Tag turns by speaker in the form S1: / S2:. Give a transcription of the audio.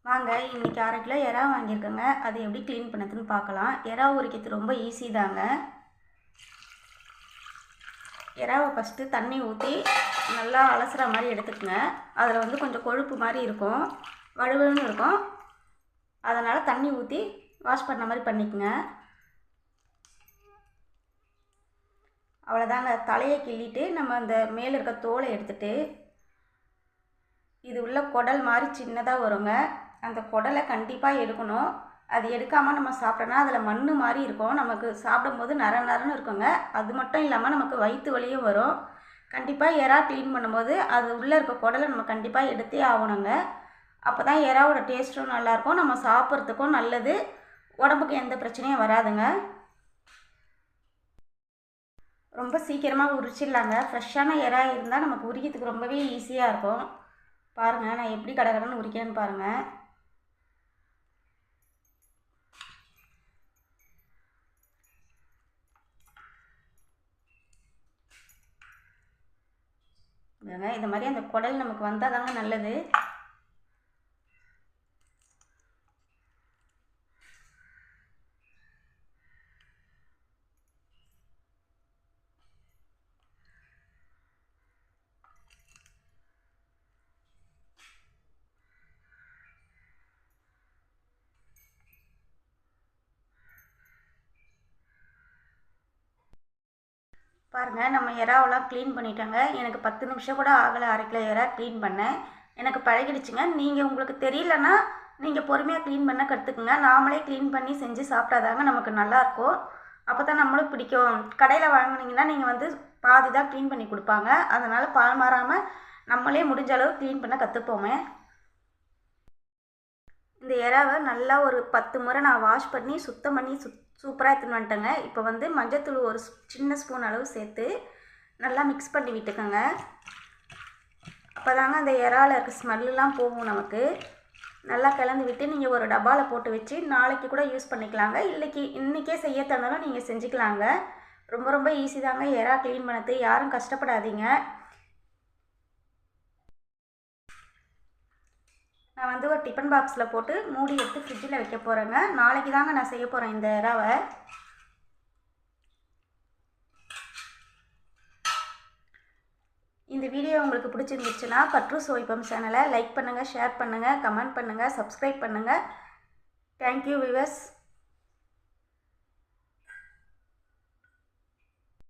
S1: வாங்க இன்றைக்கி 1/2 கிலோ எறா வாங்கியிருக்கேங்க. அது எப்படி க்ளீன் பண்ணதுன்னு பார்க்கலாம். எறா உரிக்கிறது ரொம்ப ஈஸி தாங்க. எறாவை ஃபஸ்ட்டு தண்ணி ஊற்றி நல்லா அலசுகிற மாதிரி எடுத்துக்கங்க. அதில் வந்து கொஞ்சம் கொழுப்பு மாதிரி இருக்கும், வழுவழுன்னு இருக்கும். அதனால் தண்ணி ஊற்றி வாஷ் பண்ண மாதிரி பண்ணிக்கங்க. அவ்வளோதாங்க. தலையை கிள்ளிட்டு நம்ம அந்த மேலே இருக்க தோலை எடுத்துட்டு, இது உள்ள குடல் மாதிரி சின்னதாக வருங்க. அந்த குடலை கண்டிப்பாக எடுக்கணும். அது எடுக்காமல் நம்ம சாப்பிட்டோன்னா அதில் மண் மாதிரி இருக்கும். நமக்கு சாப்பிடும்போது நரன்னு இருக்குங்க. அது மட்டும் இல்லாமல் நமக்கு வயிற்று வலியும் வரும். கண்டிப்பாக எறா க்ளீன் பண்ணும்போது அது உள்ளே இருக்க குடலை நம்ம கண்டிப்பாக எடுத்தே ஆகணுங்க. அப்போ தான் எறாவோட டேஸ்ட்டும் நல்லாயிருக்கும், நம்ம சாப்பிட்றதுக்கும் நல்லது, உடம்புக்கு எந்த பிரச்சனையும் வராதுங்க. ரொம்ப சீக்கிரமாக உரிச்சிடலாங்க. ஃப்ரெஷ்ஷான எறா இருந்தால் நமக்கு உரிக்கிறதுக்கு ரொம்பவே ஈஸியாக இருக்கும். பாருங்கள் நான் எப்படி கடகடன்னு உரிக்கிறேன்னு பாருங்கள். இந்த மாதிரி அந்த குடல் நமக்கு வந்தால் தாங்க நல்லது. பாருங்கள் நம்ம எறாவெல்லாம் க்ளீன் பண்ணிட்டோங்க. எனக்கு 10 நிமிஷம் கூட ஆகலை 1/2 கிலோ எறா க்ளீன் பண்ணேன். எனக்கு பழகிடுச்சுங்க. நீங்கள் உங்களுக்கு தெரியலன்னா நீங்கள் பொறுமையாக க்ளீன் பண்ண கற்றுக்குங்க. நாமளே க்ளீன் பண்ணி செஞ்சு சாப்பிட்டாதாங்க நமக்கு நல்லாயிருக்கும். அப்போ தான் நம்மளும் பிடிக்கும். கடையில் வாங்கினீங்கன்னா நீங்கள் வந்து பாதி தான் க்ளீன் பண்ணி கொடுப்பாங்க. அதனால் பால் மாறாமல் நம்மளே முடிஞ்ச அளவு க்ளீன் பண்ண கற்றுப்போமே. இந்த எறாவை நல்லா ஒரு 10 முறை நான் வாஷ் பண்ணி சுத்தம் பண்ணி சூப்பராக எடுத்துன்னு வந்துட்டேங்க. இப்போ வந்து மஞ்சத்தூள் ஒரு சின்ன ஸ்பூன் அளவு சேர்த்து நல்லா மிக்ஸ் பண்ணி விட்டுக்கோங்க. அப்போ தாங்க அந்த எறாவில் இருக்க ஸ்மெல்லாம் போகும் நமக்கு. நல்லா கலந்து விட்டு நீங்கள் ஒரு டப்பாவில் போட்டு வச்சு நாளைக்கு கூட யூஸ் பண்ணிக்கலாங்க. இன்றைக்கே செய்ய தந்தாலும் நீங்கள் செஞ்சுக்கலாங்க. ரொம்ப ரொம்ப ஈஸி தாங்க எறா க்ளீன் பண்ணது. யாரும் கஷ்டப்படாதீங்க. நான் வந்து ஒரு டிஃபன் பாக்ஸில் போட்டு மூடி எடுத்து ஃப்ரிட்ஜில் வைக்க போகிறேங்க. நாளைக்கு தாங்க நான் செய்ய போகிறேன் இந்த எறாவை. இந்த வீடியோ உங்களுக்கு பிடிச்சிருந்துச்சுன்னா பற்று சுவைப்பம் சேனலை லைக் பண்ணுங்கள், ஷேர் பண்ணுங்கள், கமெண்ட் பண்ணுங்கள், சப்ஸ்கிரைப் பண்ணுங்கள். Thank you viewers.